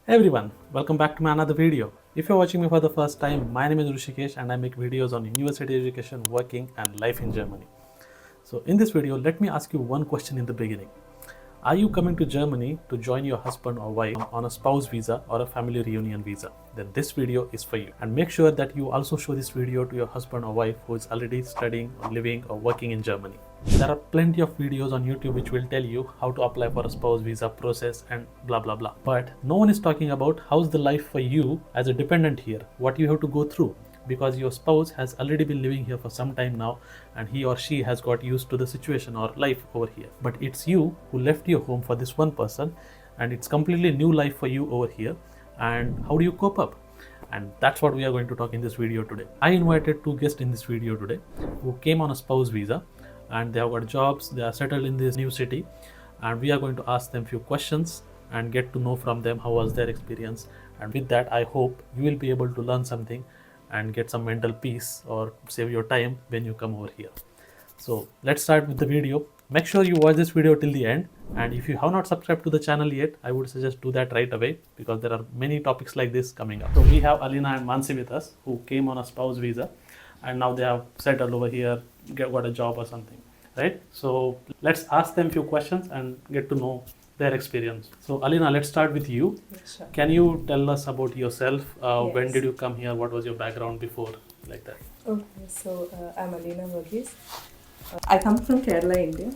Hey everyone, welcome back to my another video. If you're watching me for the first time, my name is Rushikesh and I make videos on university education, working and life in Germany. So in this video, let me ask you one question in the beginning. Are you coming to Germany to join your husband or wife on a spouse visa or a family reunion visa? Then this video is for you. And make sure that you also show this video to your husband or wife who is already studying or living or working in Germany. There are plenty of videos on YouTube which will tell you how to apply for a spouse visa process and blah blah blah. But no one is talking about how's the life for you as a dependent here, what you have to go through, because your spouse has already been living here for some time now and he or she has got used to the situation or life over here. But it's you who left your home for this one person and it's completely new life for you over here. And how do you cope up? And that's what we are going to talk in this video today. I invited two guests in this video today who came on a spouse visa and they have got jobs, they are settled in this new city, and we are going to ask them few questions and get to know from them how was their experience. And with that, I hope you will be able to learn something and get some mental peace or save your time when you come over here. So let's start with the video. Make sure you watch this video till the end, and if you have not subscribed to the channel yet, I would suggest do that right away because there are many topics like this coming up. So we have Alina and Mansi with us who came on a spouse visa and now they have settled over here, got a job or something, right? So let's ask them few questions and get to know their experience. So Alina, let's start with you. Sure. Can you tell us about yourself? When Yes. did you come here? What was your background before? Like that. Okay, so I'm Alina Verghese. I come from Kerala, India.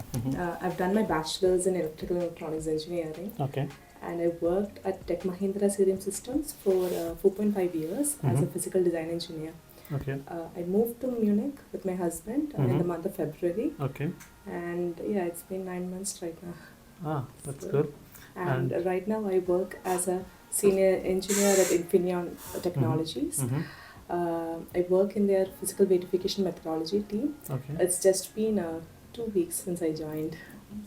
I've done my bachelor's in electrical and electronics engineering, Okay. and I worked at Tech Mahindra Serum Systems for 4.5 years as a physical design engineer. Okay. I moved to Munich with my husband in the month of February, Okay. and yeah, it's been 9 months right now. That's So- good. And right now I work as a senior engineer at Infineon Technologies. I work in their physical verification methodology team. Okay. It's just been 2 weeks since I joined.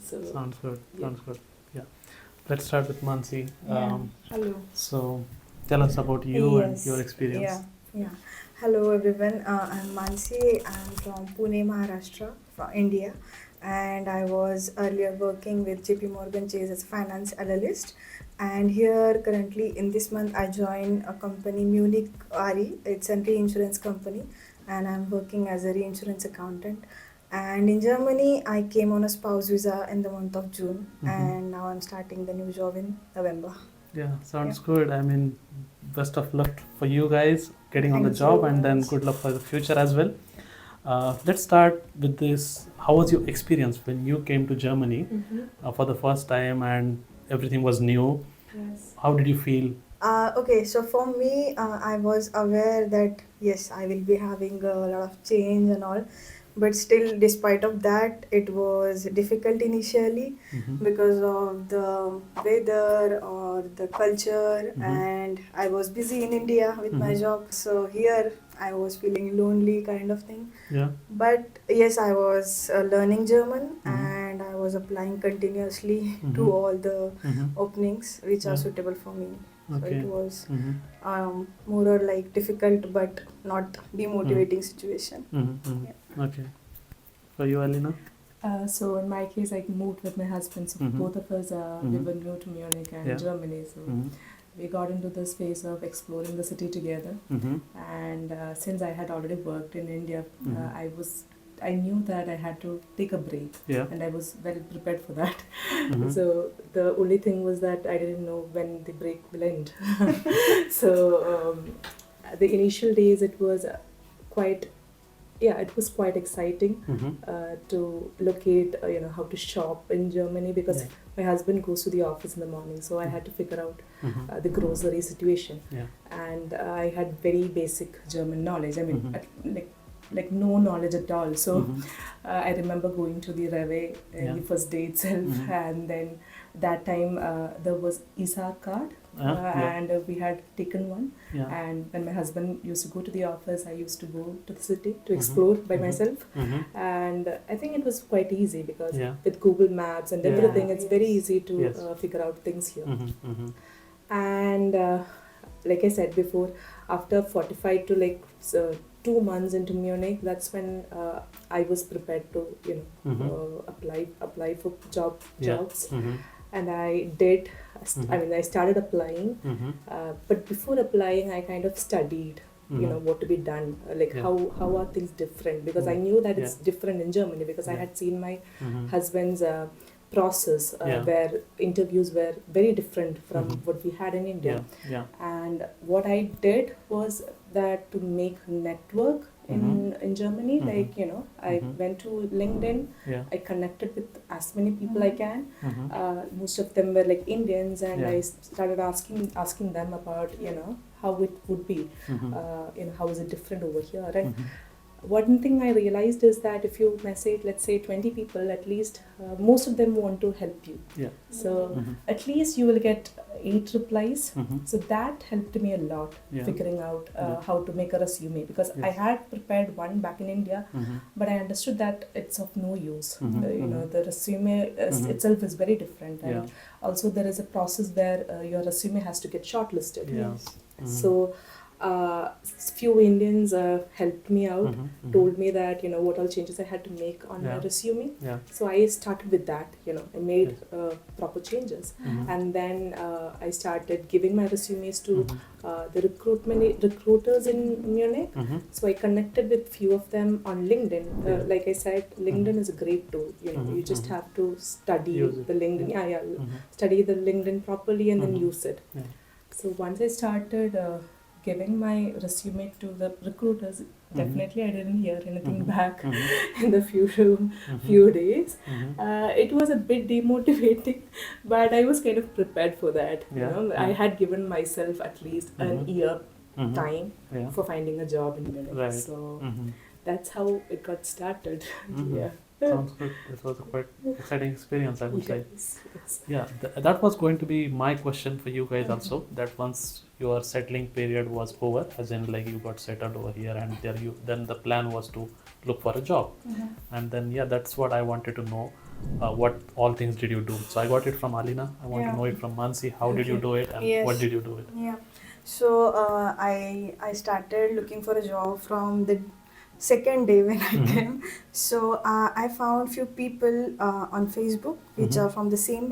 So Sounds good. yeah. Sounds good. Yeah. Let's start with Mansi. Hello. So tell us about you and Yes. your experience. Yeah. Hello everyone. I'm Mansi. I'm from Pune, Maharashtra, from India, and I was earlier working with JP Morgan Chase as a finance analyst. And here currently in this month I joined a company Munich RE. It's a reinsurance company, and I'm working as a reinsurance accountant. And in Germany, I came on a spouse visa in the month of June, and now I'm starting the new job in November. Yeah, sounds good. I mean, best of luck for you guys getting on the Thank job, you. and then good luck for the future as well. Let's start with this. How was your experience when you came to Germany for the first time and everything was new? Yes. How did you feel? Okay, so for me, I was aware that yes, I will be having a lot of change and all, but still, despite of that, it was difficult initially because of the weather or the culture, and I was busy in India with my job. So here, I was feeling lonely, kind of thing. Yeah. But yes, I was learning German and I was applying continuously to all the openings which are Yeah. suitable for me. So Okay. it was more or like difficult but not demotivating situation. Okay. For you, Alina? So in my case, I moved with my husband. So both of us we were new to Munich and Yeah. Germany. So we got into this phase of exploring the city together. And since I had already worked in India, I knew that I had to take a break, Yeah. and I was well prepared for that. So the only thing was that I didn't know when the break will end. So the initial days it was quite exciting to locate how to shop in Germany, because my husband goes to the office in the morning, so I had to figure out the grocery situation. And I had very basic German knowledge. I mean, like no knowledge at all. So I remember going to the Rewe the first day itself, and then that time there was ISA card, and we had taken one. And when my husband used to go to the office, I used to go to the city to explore by myself. And I think it was quite easy because with Google Maps and everything, it's very easy to figure out things here. And like I said before, after 45 to 2 months into Munich, that's when I was prepared to apply for jobs. And I did. I mean, I started applying, but before applying, I kind of studied, what to be done, like how are things different, because I knew that it's different in Germany, because I had seen my husband's process where interviews were very different from what we had in India. And what I did was that to make network in Germany, like, I went to LinkedIn, I connected with as many people I can. Most of them were like Indians, and I started asking them about, how it would be, how is it different over here. And one thing I realized is that if you message, let's say 20 people, at least most of them want to help you. So at least you will get 8 replies. So that helped me a lot, figuring out how to make a resume, because I had prepared one back in India, but I understood that it's of no use. The resume itself is very different, and also there is a process where your resume has to get shortlisted. So few Indians helped me out, told me that what all changes I had to make on my resume. So I started with that. I made proper changes, and then I started giving my resumes to the recruiters in Munich. So I connected with few of them on LinkedIn. Like I said, LinkedIn is a great tool. You just have to study the LinkedIn. Study the LinkedIn properly and then use it. So once I started giving my resume to the recruiters, definitely I didn't hear anything back in the few days. It was a bit demotivating, but I was kind of prepared for that. I had given myself at least an year time for finding a job in Munich. So that's how it got started. Sounds good. This was a quite exciting experience, I would say. Yeah, that was going to be my question for you guys also. That once your settling period was over, as in like you got settled over here, and then the plan was to look for a job. And then that's what I wanted to know. What all things did you do? So I got it from Alina. I want to know it from Mansi. How did you do it, and what did you do it? So I started looking for a job from the second day when I came. So I found few people on Facebook which are from the same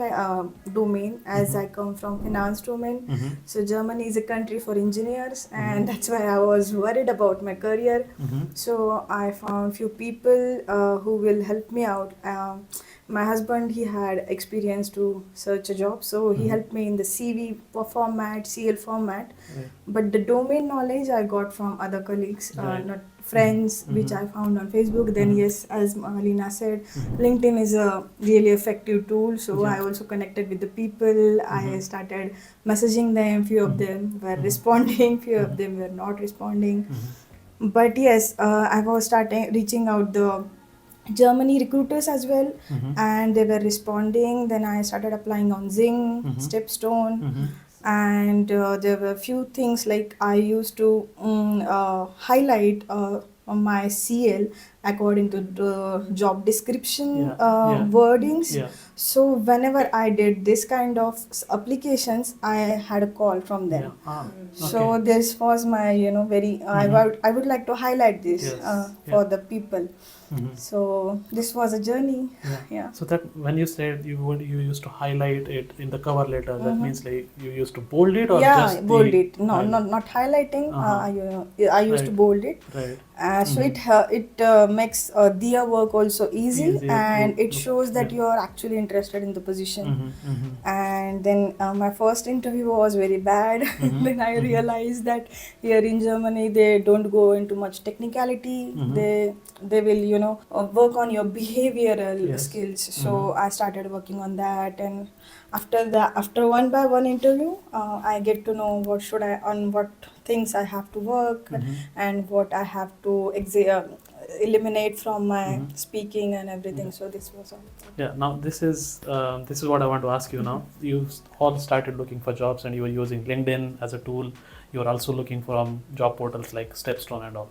domain as I come from, finance domain. So Germany is a country for engineers, and that's why I was worried about my career. So I found few people who will help me out. My husband, he had experience to search a job, so he helped me in the CV format, CL format. But the domain knowledge I got from other colleagues, not friends, which I found on Facebook. Then yes, as Alina said, LinkedIn is a really effective tool. So I also connected with the people. I started messaging them. Few of them were responding, few of them were not responding. But yes, I was starting reaching out the Germany recruiters as well, and they were responding. Then I started applying on Zing, Stepstone, and there were few things like I used to highlight on my CL according to the job description wordings. So whenever I did this kind of applications, I had a call from them. So this was my very I would like to highlight this for the people. So this was a journey. So that when you said you used to highlight it in the cover letter, that means like you used to bold it, or just bold it. No, not highlighting. I used to bold it. So it makes their work also easy, and it shows that you are actually interested in the position. And then my first interview was very bad. Then I realized that here in Germany they don't go into much technicality. They will work on your behavioral skills. So I started working on that, and after one by one interview, I get to know what things I have to work and what I have to eliminate from my speaking and everything. So this was all. Now this is what I want to ask you now. You all started looking for jobs, and you were using LinkedIn as a tool. You were also looking from job portals like Stepstone and all.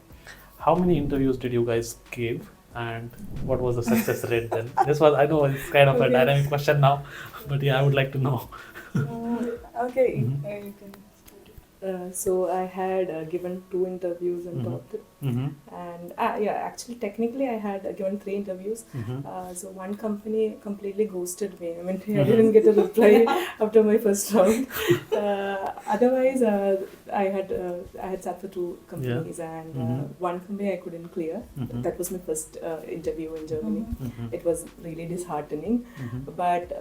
How many interviews did you guys give, and what was the success rate then? This was, I know it's kind of a dynamic question now, but I would like to know. Okay. You can. So I had given 2 interviews and Mhm. topped it. Mm-hmm. And yeah, actually, technically, I had given 3 interviews. Mm-hmm. So one company completely ghosted me. I mean, I Mhm. didn't get a reply after my first round. Otherwise, I had sat for 2 companies, and Mhm. one company I couldn't clear. Mhm. That was my first interview in Germany. Mhm. It was really disheartening. Mhm. But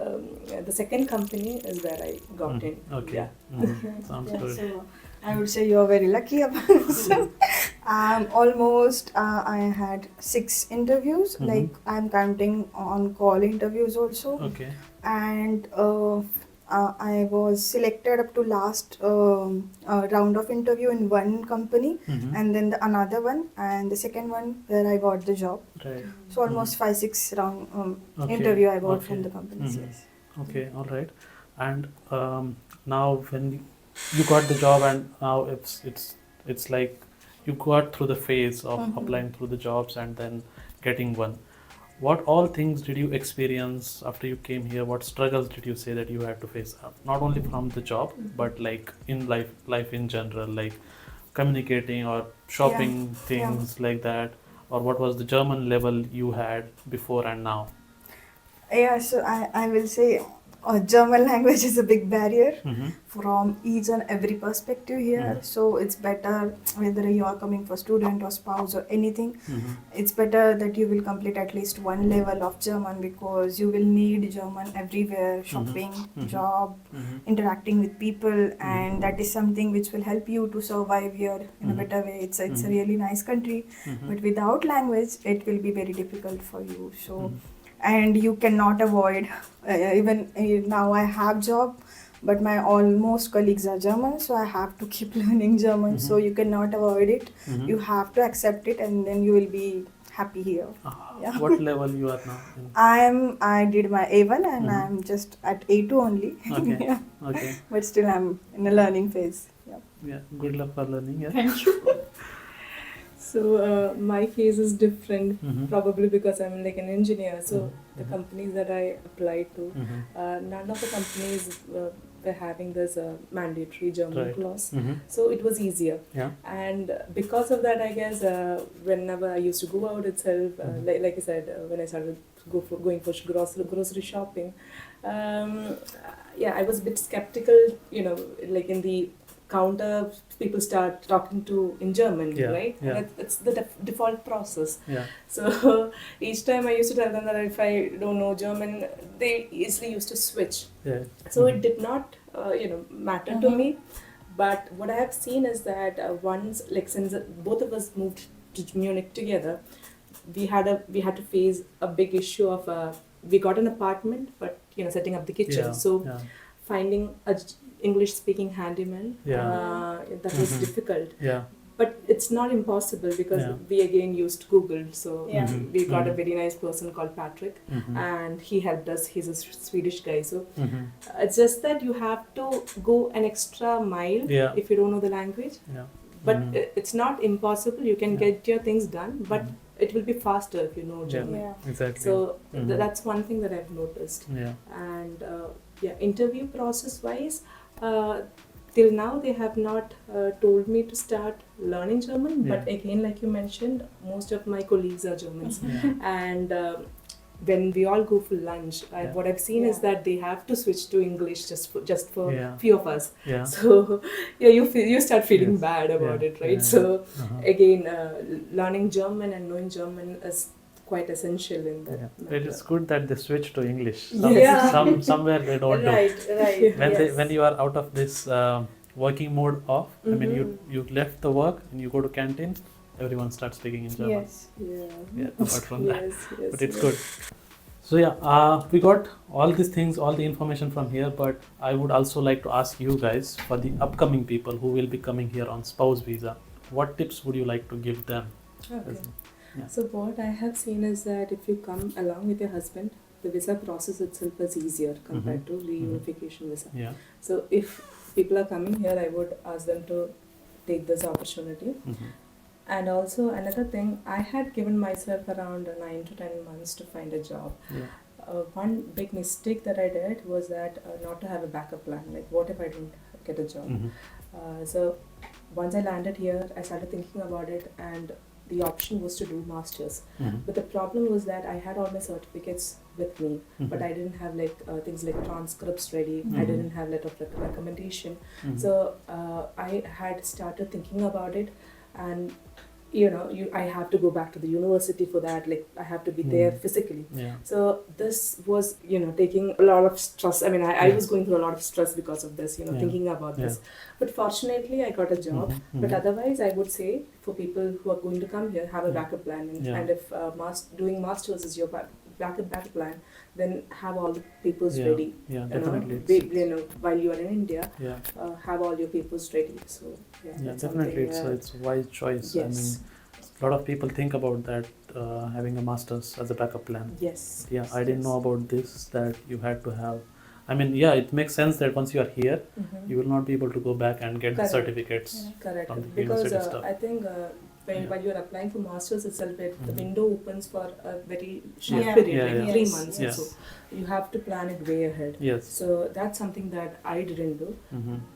the second company is where I got Mhm. in. Okay. Yeah. Mhm. Sounds Yeah, good. so I would say you're very lucky about this. Almost I had 6 interviews. Mhm. Like I'm counting on call interviews also, Okay. and I was selected up to last round of interview in one company, Mhm. and then another one, and the second one where I got the job. Right. So almost 5-6 round Okay. interview I got Okay. from the companies. Mhm. Yes. Okay. All right. And now when you got the job, and now it's like you got through the phase of Mhm. applying through the jobs and then getting one. What all things did you experience after you came here? What struggles did you say that you had to face up? Not only from the job, but like in life in general, like communicating or shopping, things like that. Or what was the German level you had before and now? Yeah, so I will say German language is a big barrier Mm-hmm. from each and every perspective here. Mhm. So it's better whether you are coming for student or spouse or anything. Mm-hmm. It's better that you will complete at least one level of German because you will need German everywhere, shopping, Mhm. job, Mm-hmm. interacting with people, and that is something which will help you to survive here in a Mhm. better way. It's a Mhm. really nice country, Mm-hmm. but without language, it will be very difficult for you. So Mhm. and you cannot avoid even now I have job, but my almost colleagues are German, so I have to keep learning German. So Mhm. you cannot avoid it. Mhm. You have to accept it, and then you will be happy here. Yeah. What level you are now in? I did my A1, and Mhm. I'm just at A2 only. Okay. Yeah. Okay. But still I'm in a learning phase. Yeah. Yeah. Good luck for learning. Yeah. Thank you. So my case is different, Mhm. probably because I'm like an engineer. So the Mhm. companies that I applied to, Mhm. none of the companies were having this mandatory German Right. clause. Mhm. So it was easier. Yeah. And because of that, I guess whenever I used to go out itself, Mhm. like I said, when I started going for grocery shopping, um, yeah, I was a bit skeptical, like in the counter, people start talking to in German, Yeah, right? yeah. And it's the default process. Yeah. So each time I used to tell them that if I don't know German, they easily used to switch. Yeah. So Mhm. it did not, matter to me. But what I have seen is that once, like since both of us moved to Munich together, we had to face a big issue of we got an apartment, but setting up the kitchen. Yeah. So Yeah. finding a English speaking handyman, Yeah. that was Mhm. difficult. Yeah. But it's not impossible because Yeah. we again used Google. So Yeah. Mhm. we got a Mhm. very nice person called Patrick, Mhm. and he helped us. He's a Swedish guy. So Mhm. it's just that you have to go an extra mile Yeah. if you don't know the language. Yeah. But Mhm. it's not impossible. You can Yeah. get your things done, but Mhm. it will be faster if you know Yeah. German. Yeah. Exactly. So Mhm. that's one thing that I've noticed. Yeah. And interview process wise, till now they have not told me to start learning German. But Yeah. again, like you mentioned, most of my colleagues are Germans, Yeah. and when we all go for lunch, Yeah. what I've seen is Yeah. that they have to switch to English just for Yeah. few of us. Yeah. So yeah, you start feeling Yes. bad about Yeah. it, right? Yeah. So Uh-huh. again, learning German and knowing German is quite essential in that Yeah. matter. It is good that they switch to English. Yeah. Somewhere they don't do. Right. When you are out of this working mode off, I mean you left the work and you go to canteen, everyone starts speaking in German. Yes. Yeah. Yeah. Apart from that, Yes, but it's good. So yeah, we got all these things, all the information from here. But I would also like to ask you guys, for the upcoming people who will be coming here on spouse visa, what tips would you like to give them? Okay. Yeah. So what I have seen is that if you come along with your husband, the visa process itself is easier compared to reunification visa. Yeah. So if people are coming here, I would ask them to take this opportunity. Mhm. And also another thing, I had given myself around 9 to 10 months to find a job. Yeah. One big mistake that I did was that not to have a backup plan. Like, what if I don't get a job? Mhm. So once I landed here, I started thinking about it, and the option was to do masters. But the problem was that I had all my certificates with me, but I didn't have like things like transcripts ready. I didn't have letter of recommendation. So I had started thinking about it, and I have to go back to the university for that. Like I have to be there physically. Yeah. So this was taking a lot of stress. I mean, I was going through a lot of stress because of this. Thinking about this. But fortunately, I got a job. But otherwise, I would say for people who are going to come here, have a backup plan. And if doing masters is your backup plan, then have all the papers ready. Yeah, definitely. While you are in India, Yeah. have all your papers ready. So Yeah, definitely. It's a wise choice. Yes. I mean, a lot of people think about that, having a master's as a backup plan. Yes. Yeah, I didn't know about this, that you had to have. I mean, yeah, it makes sense that once you are here, you will not be able to go back and get the Correct. certificates. Correct. From the Because university stuff. I think while you're applying for masters itself, the window opens for a very short Yeah. period, Yeah, like yeah. 3 Yes, months. yes. So you have to plan it way ahead. Yes. So that's something that I didn't do.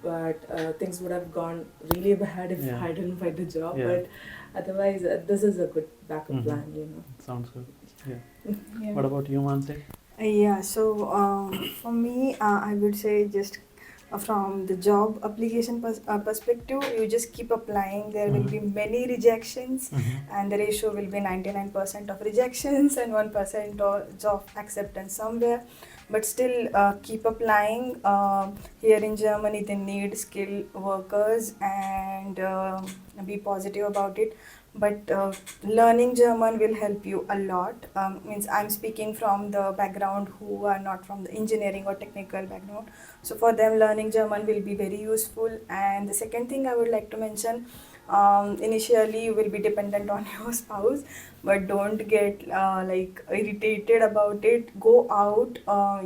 But things would have gone really bad if Yeah. I didn't find a job. Yeah. But otherwise, this is a good backup plan. Sounds good. Yeah. Yeah. What about you, Mansi? Yeah, so for me, I would say just from the job application perspective, you just keep applying. There will be many rejections, and the ratio will be 99% of rejections and 1% of job acceptance somewhere. But still, keep applying. Here in Germany, they need skilled workers, and be positive about it. But learning German will help you a lot. Means I'm speaking from the background who are not from the engineering or technical background. So for them, learning German will be very useful. And the second thing I would like to mention, initially you will be dependent on your spouse, but don't get like irritated about it. Go out.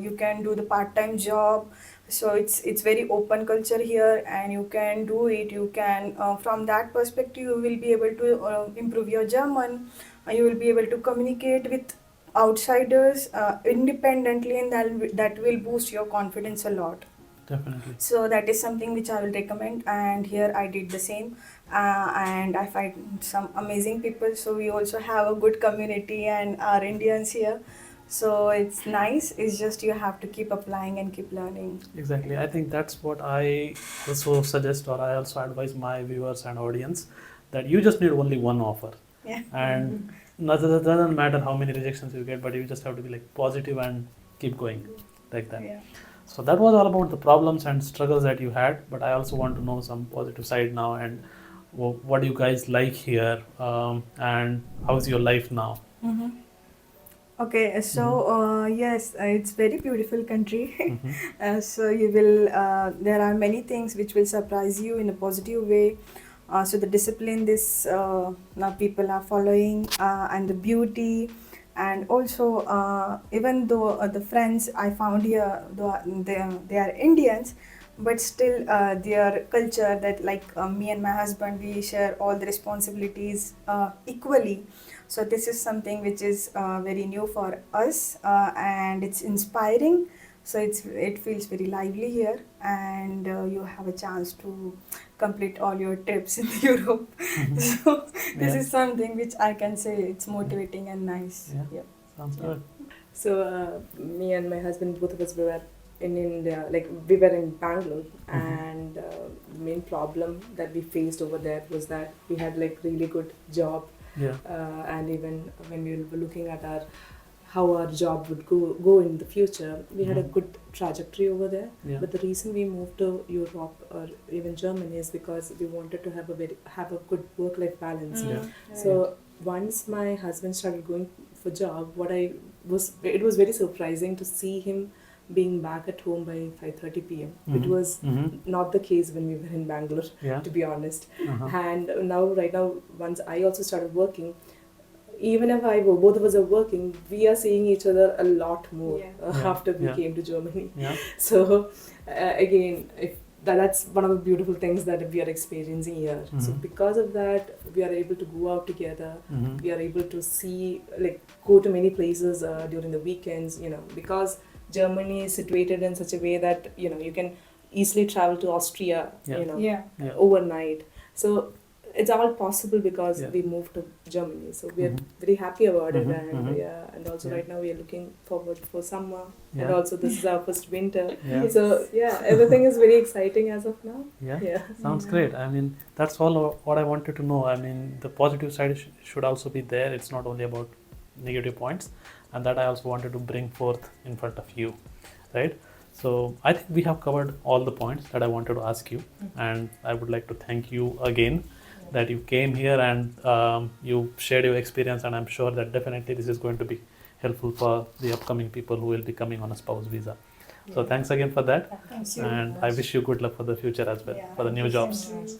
You can do the part-time job. So it's very open culture here, and you can do it. You can from that perspective you will be able to improve your German. You will be able to communicate with outsiders independently, and that will boost your confidence a lot. Definitely. So that is something which I will recommend, and here I did the same, and I find some amazing people. So we also have a good community and our Indians here. So it's nice. It's just you have to keep applying and keep learning. Exactly. I think that's what I also suggest, or I also advise my viewers and audience, that you just need only one offer. Yeah. And it doesn't matter how many rejections you get, but you just have to be like positive and keep going like that. Yeah. So that was all about the problems and struggles that you had, but I also want to know some positive side now, and what do you guys like here, and how's your life now? Mm-hmm. Okay, so yes, it's very beautiful country. So you will. There are many things which will surprise you in a positive way. So the discipline this now people are following, and the beauty, and also even though the friends I found here, though they are Indians, but still their culture, that like me and my husband, we share all the responsibilities equally. So this is something which is very new for us, and it's inspiring. So it feels very lively here, and you have a chance to complete all your trips in Europe. So this is something which I can say it's motivating and nice. Yeah. Sounds good. So me and my husband, both of us were in India, like we were in Bangalore, and the main problem that we faced over there was that we had like really good job. Yeah. And even when we were looking at how our job would go in the future, we had a good trajectory over there. Yeah. But the reason we moved to Europe or even Germany is because we wanted to have a good work-life balance. Yeah. So once my husband started going for job, it was very surprising to see him being back at home by 5:30 p.m. It was not the case when we were in Bangalore, Yeah. to be honest. And right now, once I also started working, even if both of us are working, we are seeing each other a lot more after we came to Germany. Yeah. So again, that's one of the beautiful things that we are experiencing here. So because of that, we are able to go out together. We are able to go to many places during the weekends. Because Germany is situated in such a way that you can easily travel to Austria, Yeah. Yeah. Yeah. overnight. So it's all possible because Yeah. we moved to Germany. So we are Mhm. very happy about it, Mhm, and mhm. yeah, and also Yeah. right now we are looking forward for summer, and Yeah. also this is our first winter. Yeah. So yeah, everything is very exciting as of now. Yeah. Yeah. Sounds Yeah. great. I mean, that's all what I wanted to know. I mean, the positive side should also be there. It's not only about negative points, and that I also wanted to bring forth in front of you, right? So I think we have covered all the points that I wanted to ask you, and I would like to thank you again that you came here and you shared your experience, and I'm sure that definitely this is going to be helpful for the upcoming people who will be coming on a spouse visa. So thanks again for that, Thank you. and I wish you good luck for the future as well, Yeah, for the thank new you so jobs. much.